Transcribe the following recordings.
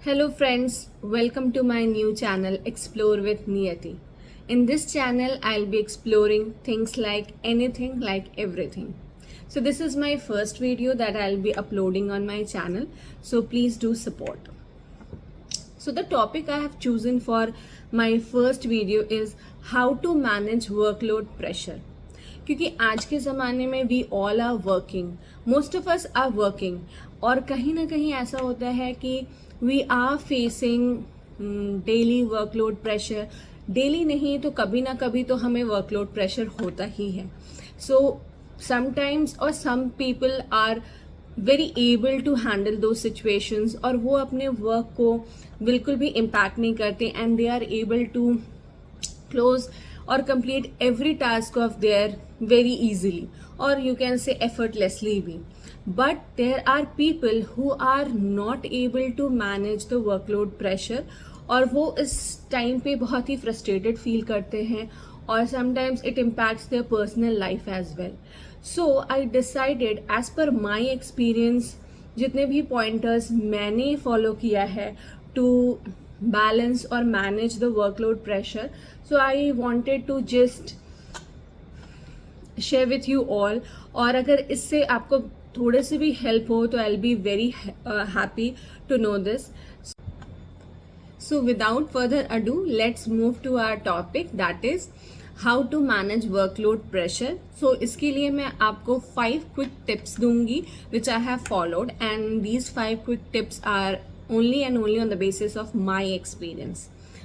Hello friends, welcome to my new channel Explore with Niyati. In this channel, I'll be exploring things like anything, like everything. So this is my first video that I'll be uploading on my channel, so please do support. So the topic I have chosen for my first video is how to manage workload pressure. क्योंकि आज के ज़माने में we all are working, most of us are working, और कहीं ना कहीं ऐसा होता है कि we are facing daily workload pressure. Daily नहीं तो कभी ना कभी तो हमें वर्कलोड प्रेशर होता ही है. सो समटाइम्स और some people are very able to handle those situations, और वो अपने वर्क को बिल्कुल भी इम्पैक्ट नहीं करते and they are able to close or complete every task of their very easily, or you can say effortlessly bhi. But there are people who are not able to manage the workload pressure, और वो इस time पे बहुत ही frustrated feel करते हैं, और sometimes it impacts their personal life as well. So I decided as per my experience, जितने भी पॉइंटर्स मैंने फॉलो किया है to balance or manage the workload pressure. So I wanted to just share with you all, और अगर इससे आपको थोड़े से भी हेल्प हो तो I'll be very happy to know this. So without further ado, let's move to our topic, that is how to manage workload pressure. So इसके लिए मैं आपको 5 quick tips दूंगी which I have followed, and these 5 quick tips are only and only on the basis of my experience.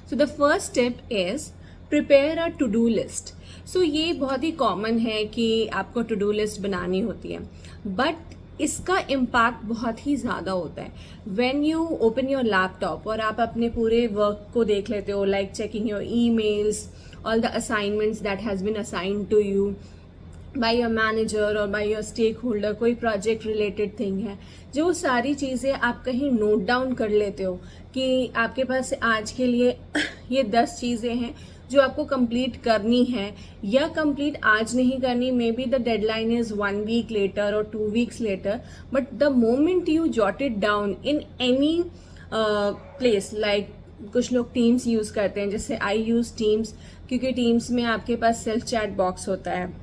So the first tip is prepare a to-do list. So ये बहुत ही common है कि आपको to-do list बनानी होती है, but इसका impact बहुत ही ज़्यादा होता है. When you open your laptop और आप अपने पूरे work को देख लेते हो, like checking your emails, all the assignments that has been assigned to you by your manager और by your stakeholder, कोई project related thing है, जो सारी चीज़ें आप कहीं नोट डाउन कर लेते हो कि आपके पास आज के लिए ये 10 चीज़ें हैं जो आपको कंप्लीट करनी है, या कंप्लीट आज नहीं करनी, maybe the deadline is 1 week later और 2 weeks later, but the moment you jot it down in any place, like कुछ लोग टीम्स यूज़ करते हैं, जैसे आई यूज़ टीम्स, क्योंकि टीम्स में आपके पास सेल्फ चैट बॉक्स होता है.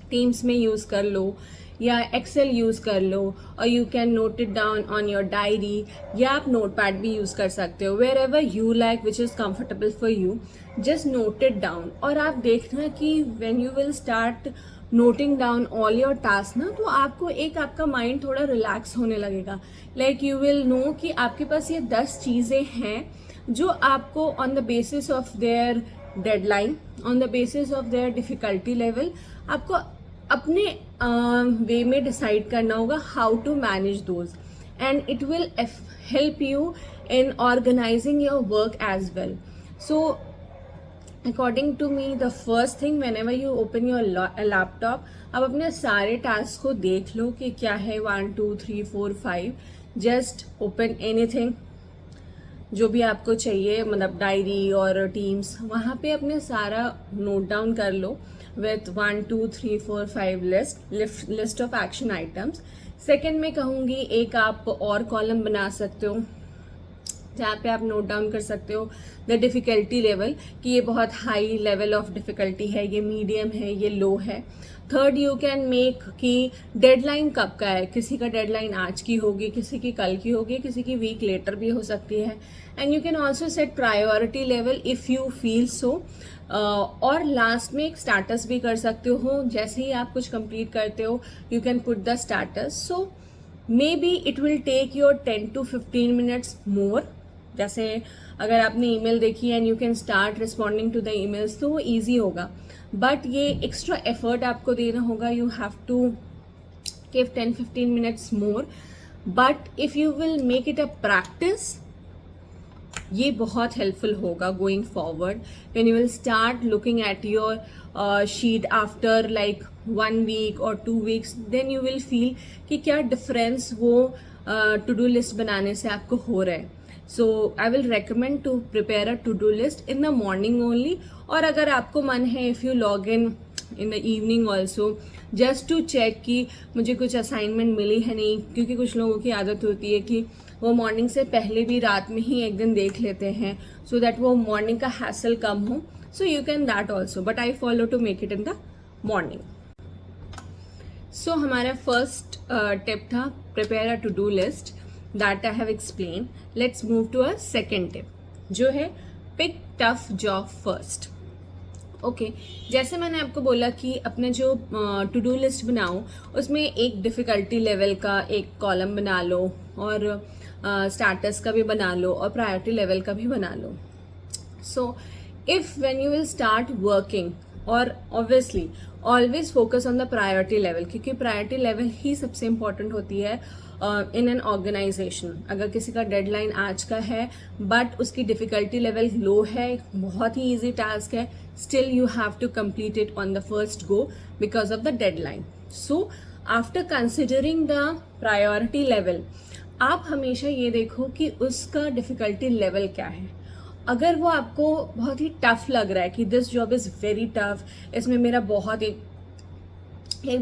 टीम्स में यूज़ कर लो या एक्सेल यूज़ कर लो, और you can note it down on your diary, या आप नोट पैड भी यूज़ कर सकते हो. Wherever you like, which is comfortable for you, just note it down. और आप देखना कि when you will start noting down all your task ना, तो आपको आपका माइंड थोड़ा रिलैक्स होने लगेगा. लाइक यू विल नो कि आपके पास ये 10 चीज़ें हैं जो आपको on the basis of their deadline, on the basis of their difficulty level, आपको अपने वे में डिसाइड करना होगा how to manage those, and it will help you in organizing your work as well. So according to me, the first thing, whenever you open your laptop, आप अपने सारे task को देख लो कि क्या है, 1 2 3 4 5. जस्ट ओपन एनीथिंग जो भी आपको चाहिए, मतलब डायरी और टीम्स, वहाँ पे अपने सारा नोट डाउन कर लो with 1 2 3 4 5 list of action items. Second में कहूँगी, एक आप और कॉलम बना सकते हो जहाँ पे आप नोट डाउन कर सकते हो द डिफ़िकल्टी लेवल, कि ये बहुत हाई लेवल ऑफ डिफ़िकल्टी है, ये मीडियम है, ये लो है. थर्ड, यू कैन मेक कि डेडलाइन कब का है. किसी का डेडलाइन आज की होगी, किसी की कल की होगी, किसी की वीक लेटर भी हो सकती है. And you can also set priority level if you feel so. और लास्ट में एक स्टेटस भी कर सकते हो. जैसे ही आप कुछ कंप्लीट करते हो, you can put the status. So maybe it will take your 10 to 15 minutes more. जैसे अगर आपने ईमेल देखी and you can start responding to the emails, तो वो ईजी होगा. बट ये एक्स्ट्रा एफर्ट आपको देना होगा. You have to give 10-15 minutes more. But if you will make it a practice, ये बहुत हेल्पफुल होगा going forward. When you will start looking at your sheet after like 1 week और 2 weeks, then you will feel कि क्या difference वो to do list बनाने से आपको हो रहा है. So I will recommend to prepare a to do list in the morning only. और अगर आपको मन है, if you log in in the evening also, just to check कि मुझे कुछ असाइनमेंट मिली है नहीं, क्योंकि कुछ लोगों की आदत होती है कि वो मॉर्निंग से पहले भी रात में ही एक दिन देख लेते हैं, सो दैट वो मॉर्निंग का हैसल कम हो. So you can that also, but I follow to make it in the morning. So हमारा फर्स्ट टिप था prepare a to do list, that I have explain. Let's move to a second tip, जो है pick tough job first. Okay, जैसे मैंने आपको बोला कि अपने जो टू डू लिस्ट बनाओ उसमें एक डिफ़िकल्टी लेवल का एक कॉलम बना लो, और स्टार्टस का भी बना लो, और प्रायोरिटी लेवल का भी बना लो. So if when you will start working, और obviously always focus on the priority level, क्योंकि प्रायोरिटी लेवल ही सबसे इम्पॉर्टेंट होती है इन एन ऑर्गेनाइजेशन. अगर किसी का डेडलाइन आज का है बट उसकी डिफिकल्टी लेवल लो है, बहुत ही इजी टास्क है, still you have to complete it on the first go because of the deadline. So after considering the priority level, आप हमेशा ये देखो कि उसका डिफिकल्टी लेवल क्या है. अगर वो आपको बहुत ही टफ लग रहा है कि this job is very tough, इसमें मेरा बहुत एक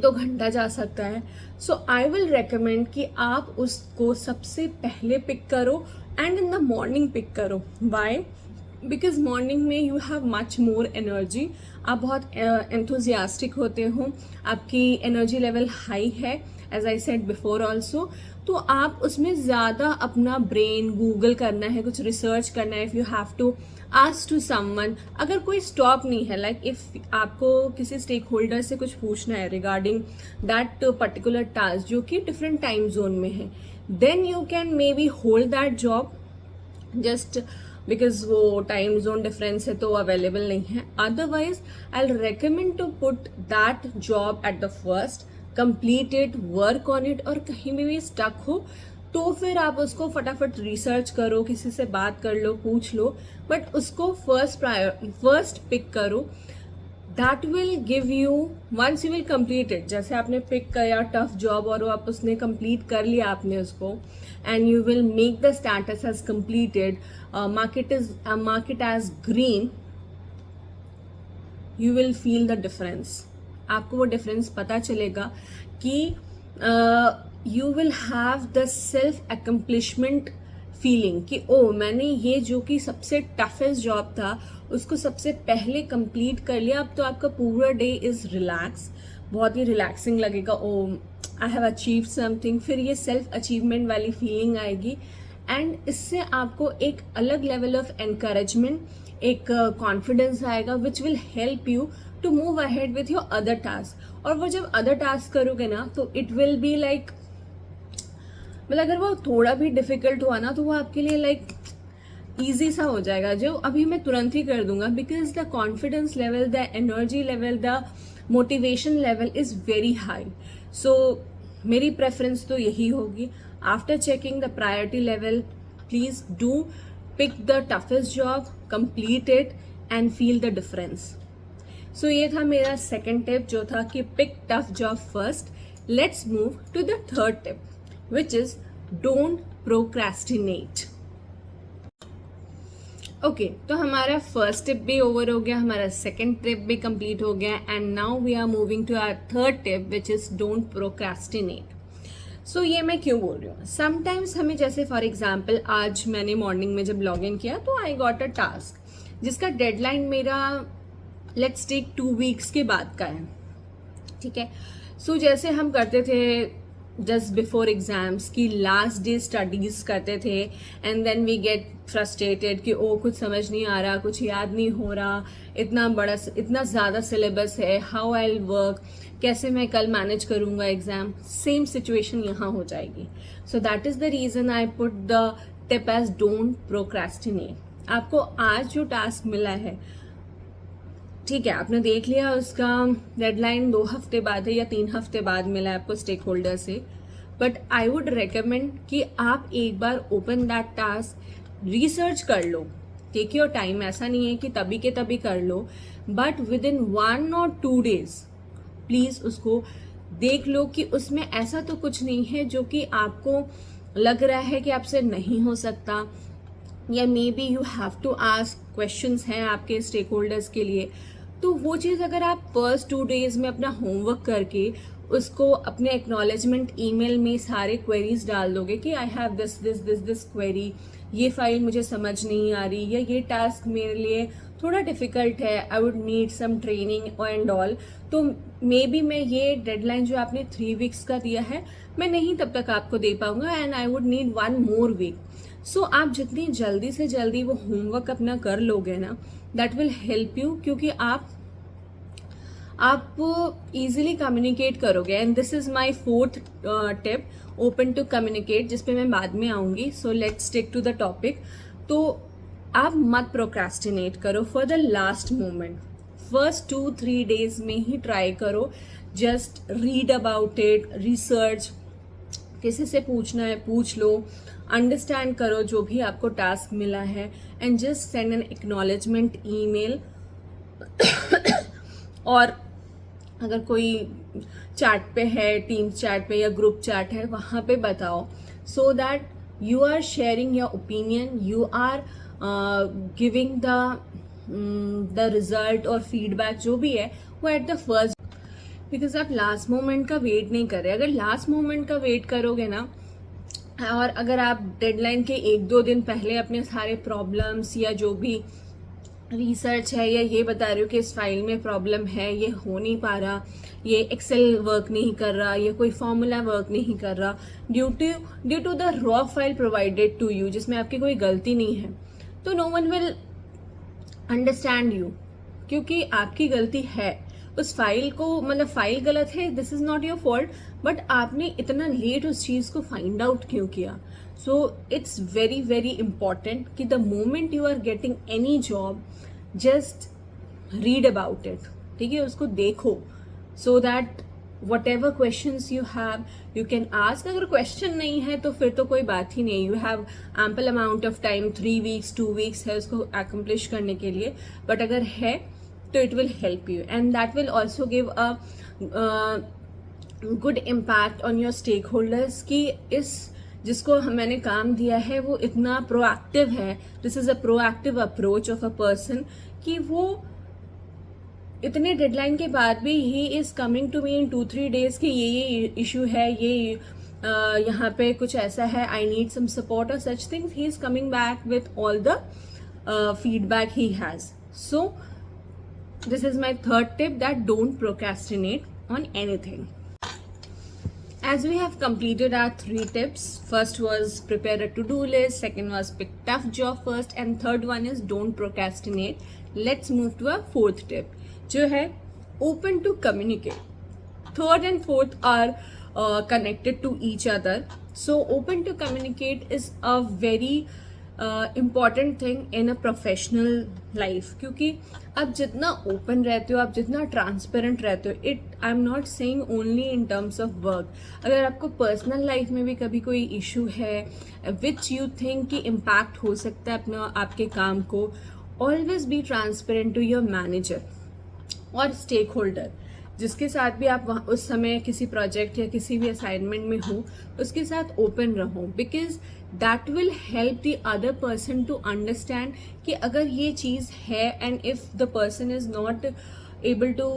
दो घंटा जा सकता है, सो आई विल रेकमेंड कि आप उसको सबसे पहले पिक करो and in the morning pick करो. वाई? बिकॉज मॉर्निंग में you have much more energy, आप बहुत एंथुजियास्टिक होते हो, आपकी एनर्जी लेवल हाई है, as I said before also. तो आप उसमें ज़्यादा अपना ब्रेन गूगल करना है, कुछ रिसर्च करना है, if you have to ask to someone. अगर कोई स्टॉप नहीं है, लाइक इफ आपको किसी स्टेक होल्डर से कुछ पूछना है रिगार्डिंग दैट पर्टिकुलर टास्क जो कि डिफरेंट टाइम जोन में है, then you can maybe hold that job just because वो टाइम जोन डिफरेंस है तो अवेलेबल नहीं है. Otherwise I will recommend to put that job at the first, complete it, work on it, और कहीं भी स्टक हो तो फिर आप उसको फटाफट रिसर्च करो, किसी से बात कर लो, पूछ लो, बट उसको फर्स्ट पिक करो. That will give you, once you will complete it, जैसे आपने पिक किया टफ जॉब और आप उसने कंप्लीट कर लिया आपने उसको, and you will make the status as completed, mark it as green, you will feel the difference. आपको वो डिफरेंस पता चलेगा कि you will have the self accomplishment feeling कि ओ मैंने ये जो कि सबसे टफेस्ट जॉब था उसको सबसे पहले कंप्लीट कर लिया. अब तो आपका पूरा डे इज रिलैक्स, बहुत ही रिलैक्सिंग लगेगा. Oh I have achieved something, फिर ये सेल्फ अचीवमेंट वाली फीलिंग आएगी, एंड इससे आपको एक अलग लेवल ऑफ एनकरेजमेंट, एक कॉन्फिडेंस आएगा which will help you to move ahead with your other task. और वो जब अदर टास्क करोगे ना तो इट विल बी लाइक, मतलब अगर वो थोड़ा भी डिफिकल्ट हुआ ना तो वो आपके लिए लाइक ईजी सा हो जाएगा, जो अभी मैं तुरंत ही कर दूंगा, because the confidence level, the energy level, the motivation level is very high. So मेरी प्रेफरेंस तो यही होगी. After checking the priority level, please do pick the toughest job, complete it and feel the difference. So ये था मेरा second tip जो था कि pick tough job first. Let's move to the third tip which is don't procrastinate. Okay, तो हमारा first tip भी over हो गया, हमारा सेकेंड टिप भी कंप्लीट हो गया, and now we are moving to our third tip which is don't procrastinate. So ये मैं क्यों बोल रही हूँ, समटाइम्स हमें, जैसे फॉर एग्जाम्पल आज मैंने मॉर्निंग में जब लॉग इन किया तो आई गॉट अ टास्क जिसका डेडलाइन मेरा लेट्स टेक 2 वीक्स के बाद का है. ठीक है, सो जैसे हम करते थे जस्ट बिफोर एग्जाम्स की लास्ट डे स्टडीज करते थे, and then we get frustrated कि ओ कुछ समझ नहीं आ रहा, कुछ याद नहीं हो रहा, इतना ज़्यादा सिलेबस है, हाउ आई विल वर्क, कैसे मैं कल मैनेज करूँगा एग्जाम. सेम सिचुएशन यहाँ हो जाएगी. So that is the reason I put the tip as don't procrastinate. आपको आज जो टास्क मिला है, ठीक है, आपने देख लिया, उसका डेडलाइन 2 हफ्ते बाद है या 3 हफ्ते बाद मिला है आपको स्टेक होल्डर से, बट आई वुड रिकमेंड कि आप एक बार ओपन दैट टास्क, रिसर्च कर लो, टेक योर टाइम. ऐसा नहीं है कि तभी के तभी कर लो, but within 1 or 2 days please उसको देख लो कि उसमें ऐसा तो कुछ नहीं है जो कि आपको लग रहा है कि आपसे नहीं हो सकता, या maybe you have to ask questions हैं आपके स्टेक होल्डर्स के लिए. तो वो चीज़ अगर आप फर्स्ट 2 डेज में अपना होमवर्क करके उसको अपने एक्नॉलेजमेंट ईमेल में सारे क्वेरीज डाल दोगे कि I have this this this this query, ये फाइल मुझे समझ नहीं आ रही, या ये टास्क मेरे लिए थोड़ा डिफिकल्ट है, I would need some training and all, तो मे बी मैं ये डेडलाइन जो आपने 3 वीक्स का दिया है मैं नहीं तब तक आपको दे पाऊंगा and I would need 1 more week. So आप जितनी जल्दी से जल्दी वो होमवर्क अपना कर लोगे ना, दैट विल हेल्प यू, क्योंकि आप इजीली कम्युनिकेट करोगे. And this is my 4th tip, open to communicate, जिसपे मैं बाद में आऊंगी. So let's stick to the topic. तो आप मत प्रोक्रेस्टिनेट करो for the last moment. First 2-3 days में ही ट्राई करो. Just read about it, research, किसी से पूछना है पूछ लो, अंडरस्टैंड करो जो भी आपको टास्क मिला है, and just send an acknowledgement email. और अगर कोई चैट पे है, टीम्स चैट पे या ग्रुप चैट है, वहाँ पे बताओ, so that you are sharing your opinion, you are giving the result और फीडबैक जो भी है वो एट द फर्स्ट. बिकॉज आप लास्ट मोमेंट का वेट नहीं कर रहे. अगर लास्ट मोमेंट का वेट करोगे ना, और अगर आप डेडलाइन के 1-2 दिन पहले अपने सारे प्रॉब्लम्स या जो भी रिसर्च है या ये बता रहे हो कि इस फाइल में प्रॉब्लम है, ये हो नहीं पा रहा, ये एक्सेल वर्क नहीं कर रहा, ये कोई फॉर्मूला वर्क नहीं कर रहा, due to the raw file provided to you, जिसमें आपकी कोई गलती नहीं है, तो no one will understand you, क्योंकि आपकी गलती है. उस फाइल को, मतलब फाइल गलत है, this is not your fault, but आपने इतना लेट उस चीज को फाइंड आउट क्यों किया. So it's very very important कि the moment you are getting any job, just read about it. ठीक है, उसको देखो, so that whatever questions you have you can ask. अगर क्वेश्चन नहीं है तो फिर तो कोई बात ही नहीं, you have ample amount of time, 3 weeks 2 weeks है उसको अकम्प्लिश करने के लिए. बट अगर है तो it will help you, and that will also give a good impact on your stake holders कि इस जिसको मैंने काम दिया है वो इतना प्रोएक्टिव है. This is a proactive approach of a person कि वो इतने डेडलाइन के बाद भी he is coming to me in 2-3 days कि ये इशू है, ये यहाँ पे कुछ ऐसा है, आई नीड सम सपोर्ट और such things. He is coming back with all the feedback he has. So this is my 3rd tip, that don't procrastinate on anything. As we have completed our 3 tips, first was prepare a to-do list, second was pick tough job first, and third one is don't procrastinate. Let's move to our 4th tip, जो है open to communicate. 3rd and 4th are connected to each other. So open to communicate is a very important thing in a professional life, क्योंकि आप जितना open रहते हो, आप जितना transparent रहते हो, I am not saying only in terms of work. अगर आपको पर्सनल लाइफ में भी कभी कोई इशू है विच यू थिंक कि इम्पैक्ट हो सकता है अपना आपके काम को, always be transparent to your manager और स्टेक होल्डर जिसके साथ भी आप वहाँ उस समय किसी प्रोजेक्ट या किसी भी असाइनमेंट में हो, उसके साथ ओपन रहो. Because that will help the other person to understand कि अगर ये चीज़ है, and if the person is not able to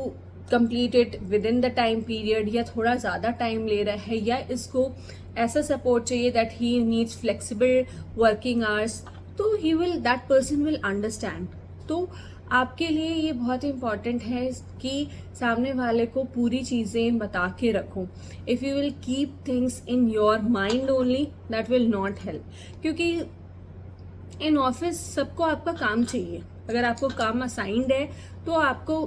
complete it within the time period, या थोड़ा ज़्यादा टाइम ले रहा है, या इसको ऐसा सपोर्ट चाहिए that he needs flexible working hours, तो he will, that person will understand. तो आपके लिए ये बहुत इंपॉर्टेंट है कि सामने वाले को पूरी चीज़ें बता के रखो. If you will keep things in your mind only, that will not help. क्योंकि इन ऑफिस सबको आपका काम चाहिए. अगर आपको काम असाइंड है तो आपको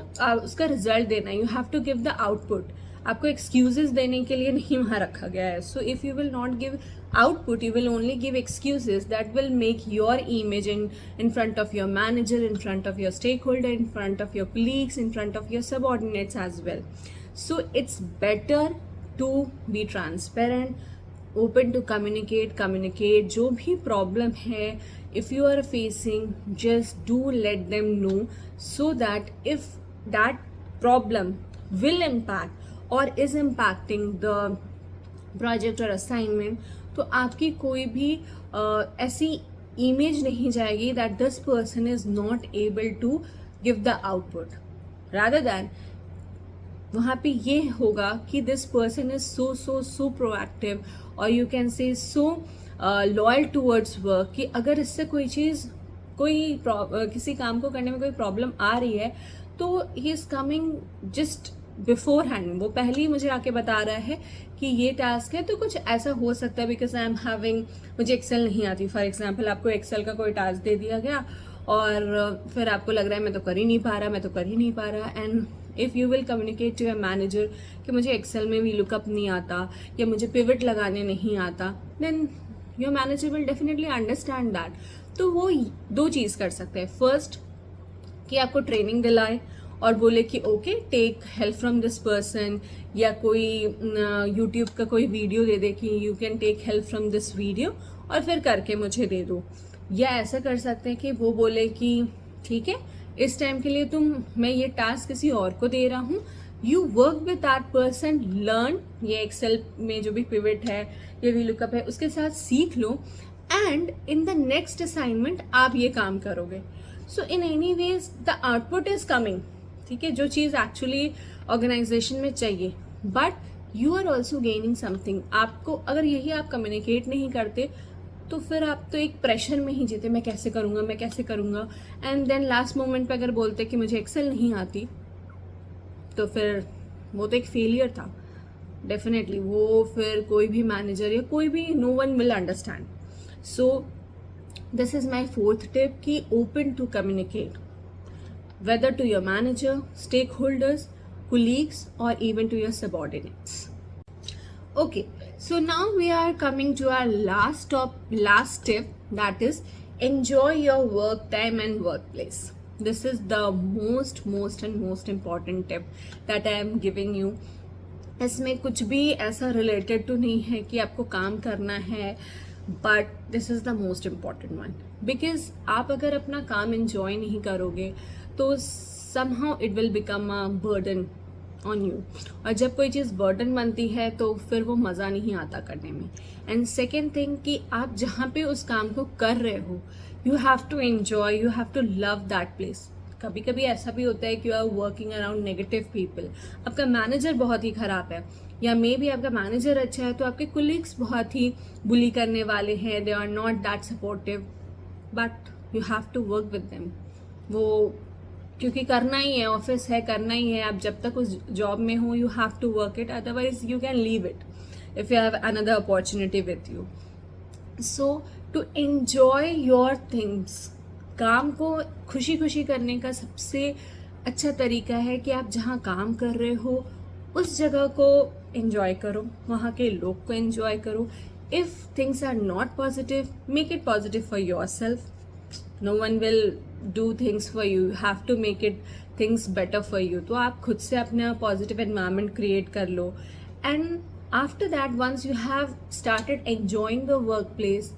उसका रिजल्ट देना है, you have to give the output. आपको एक्सक्यूजेस देने के लिए नहीं वहाँ रखा गया है. So if you will not give output, you will only give excuses that will make your image in front of your manager, in front of your stakeholder, in front of your colleagues, in front of your subordinates as well. So it's better to be transparent, open to communicate जो भी problem है, if you are facing, just do let them know, so that if that problem will impact or is impacting the project or assignment, तो आपकी कोई भी ऐसी image नहीं जाएगी that this person is not able to give the output. Rather than वहाँ पे ये होगा कि this person is so proactive और you can say so loyal towards work कि अगर इससे कोई चीज़ किसी काम को करने में कोई प्रॉब्लम आ रही है तो ही is coming just before hand, वो पहले ही मुझे आके बता रहा है कि ये टास्क है तो कुछ ऐसा हो सकता है बिकॉज आई एम हैविंग, मुझे एक्सेल नहीं आती फॉर एग्जाम्पल, आपको एक्सेल का कोई टास्क दे दिया गया और फिर आपको लग रहा है मैं तो कर ही नहीं पा रहा and if you will communicate to your manager कि मुझे एक्सेल में भी लुकअप नहीं आता या मुझे पिवट लगाने नहीं आता, then your manager will definitely understand that. तो वो दो चीज़ कर सकते हैं, फर्स्ट कि आपको ट्रेनिंग दिलाए और बोले कि okay take help from this person, या कोई यूट्यूब का कोई वीडियो दे दे कि you can take help from this video और फिर करके मुझे दे दो। या ऐसा कर सकते हैं कि वो बोले कि ठीक है इस टाइम के लिए मैं ये टास्क किसी और को दे रहा हूँ, you work with that person, learn ये एक्सेल में जो भी पिवट है या वी लुकअप है उसके साथ सीख लो and in the next assignment आप ये काम करोगे। So in any ways the output is coming, ठीक है, जो चीज़ एक्चुअली ऑर्गेनाइजेशन में चाहिए, but you are also gaining something. आपको अगर यही आप कम्युनिकेट नहीं करते तो फिर आप तो एक प्रेशर में ही जीते, मैं कैसे करूँगा एंड देन लास्ट मोमेंट पे अगर बोलते कि मुझे एक्सेल नहीं आती तो फिर वो तो एक फेलियर था डेफिनेटली, वो फिर कोई भी मैनेजर या कोई भी no one will understand. So this is my fourth tip कि open to communicate whether to your manager, stakeholders, colleagues or even to your subordinates. Okay, so now we are coming to our last tip, that is enjoy your work time and workplace. This is the most important tip that I am giving you. इसमें कुछ भी ऐसा related तो नहीं है कि आपको काम करना है, but this is the most important one, because आप अगर अपना काम एंजॉय नहीं करोगे तो somehow it will become a burden on you, और जब कोई चीज़ बर्डन बनती है तो फिर वो मज़ा नहीं आता करने में। एंड सेकेंड थिंग कि आप जहाँ पे उस काम को कर रहे हो you have to enjoy, you have to love that place. कभी कभी ऐसा भी होता है कि you are working around negative people, आपका मैनेजर बहुत ही ख़राब है या मे बी आपका मैनेजर अच्छा है तो आपके कोलीग्स बहुत ही बुली करने वाले हैं, they are not that supportive, but you have to work with them. वो क्योंकि करना ही है, ऑफिस है, करना ही है, आप जब तक उस जॉब में हो you have to work it, otherwise you can leave it if you have another opportunity with you. So to enjoy your things, काम को खुशी खुशी करने का सबसे अच्छा तरीका है कि आप जहाँ काम कर रहे हो उस जगह को एंजॉय करो, वहाँ के लोग को एंजॉय करो। If things are not positive, make it positive for yourself, no one will do things for you, you have to make it things better for you। तो आप खुद से अपना पॉजिटिव एनवायरनमेंट क्रिएट कर लो and after that once you have started enjoying the work place,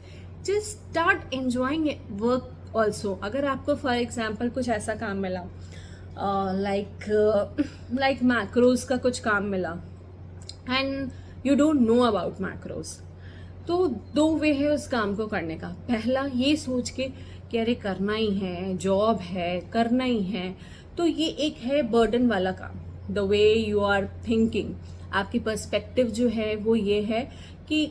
just start enjoying work also. अगर आपको for example कुछ ऐसा काम मिला लाइक मैक्रोज का कुछ काम मिला and you don't know about macros, तो दो वे है उस काम को करने का। पहला ये सोच के कि अरे करना ही है, जॉब है, करना ही है, तो ये एक है बर्डन वाला काम। The way you are thinking, आपकी पर्सपेक्टिव जो है वो ये है कि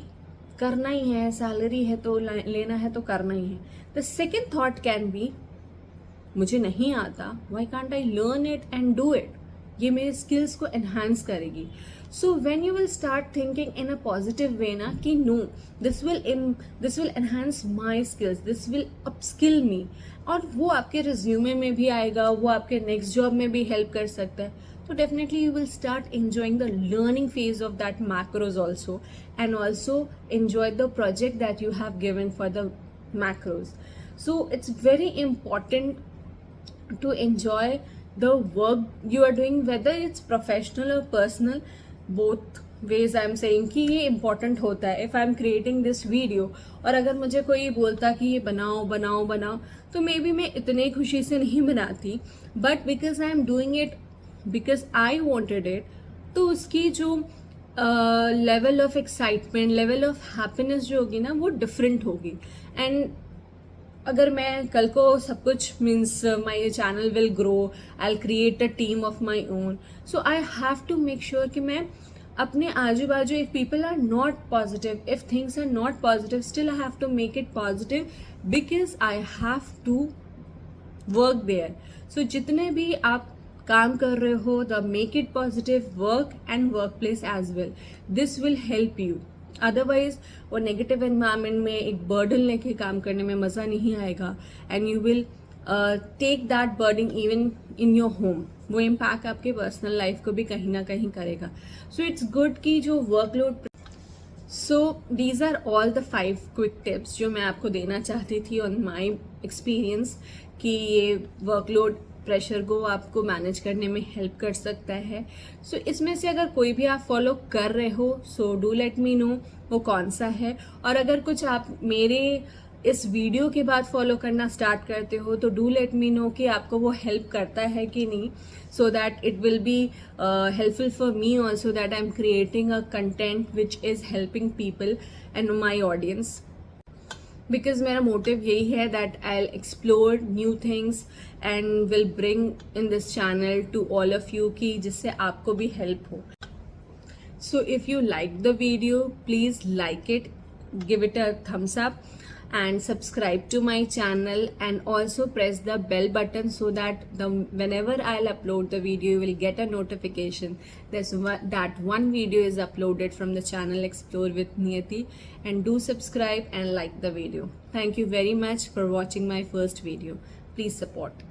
करना ही है, सैलरी है तो लेना है तो करना ही है। The second thought can be मुझे नहीं आता, why can't I learn it and do it, ये मेरे स्किल्स को एनहांस करेगी। So when you will start thinking in a positive way ना कि no this will enhance my skills, this will upskill me, और वो आपके रिज्यूमे में भी आएगा, वो आपके नेक्स्ट जॉब में भी हेल्प कर सकता है, तो definitely you will start enjoying the learning phase of that macros also, and also enjoy the project that you have given for the macros. So it's very important to enjoy the work you are doing, whether it's professional or personal, both ways I am saying कि ये important होता है। If I am creating this video और अगर मुझे कोई बोलता कि ये बनाओ बनाओ बनाओ तो मे बी मैं इतने खुशी से नहीं बनाती, but because I am doing it because I wanted it, तो उसकी जो level of excitement, level of happiness जो होगी ना वो डिफरेंट होगी। एंड अगर मैं कल को सब कुछ means my channel will grow, I create a team of my own, so I have to make sure कि मैं अपने आजू बाजू, if people are not positive, if things are not positive, still I have to make it positive because I have to work there. So जितने भी आप काम कर रहे हो, the make it positive work and work place as well. This will help you. Otherwise वो negative environment में एक बर्डन लेके काम करने में मज़ा नहीं आएगा and you will take that burden even in your home. वो इम्पैक्ट आपके पर्सनल लाइफ को भी कहीं ना कहीं करेगा. सो इट्स गुड कि जो workload. So these are all the 5 quick tips जो मैं आपको देना चाहती थी ऑन माई एक्सपीरियंस कि ये वर्कलोड प्रेशर को आपको मैनेज करने में हेल्प कर सकता है. सो इसमें से अगर कोई भी आप फॉलो कर रहे हो, so do let me know वो कौन सा है. और अगर कुछ आप मेरे इस वीडियो के बाद फॉलो करना स्टार्ट करते हो तो डू लेट मी नो कि आपको वो हेल्प करता है कि नहीं, so that it will be helpful for me also, that I am creating a content which is helping people and my audience. Because मेरा मोटिव यही है that I will explore new things and will bring in this channel to all of you कि जिससे आपको भी help हो. So if you like the video please like it, give it a thumbs up and subscribe to my channel and also press the bell button so that whenever I'll upload the video you will get a notification that one video is uploaded from the channel Explore with Niyati. And do subscribe and like the video. Thank you very much for watching my first video. Please support.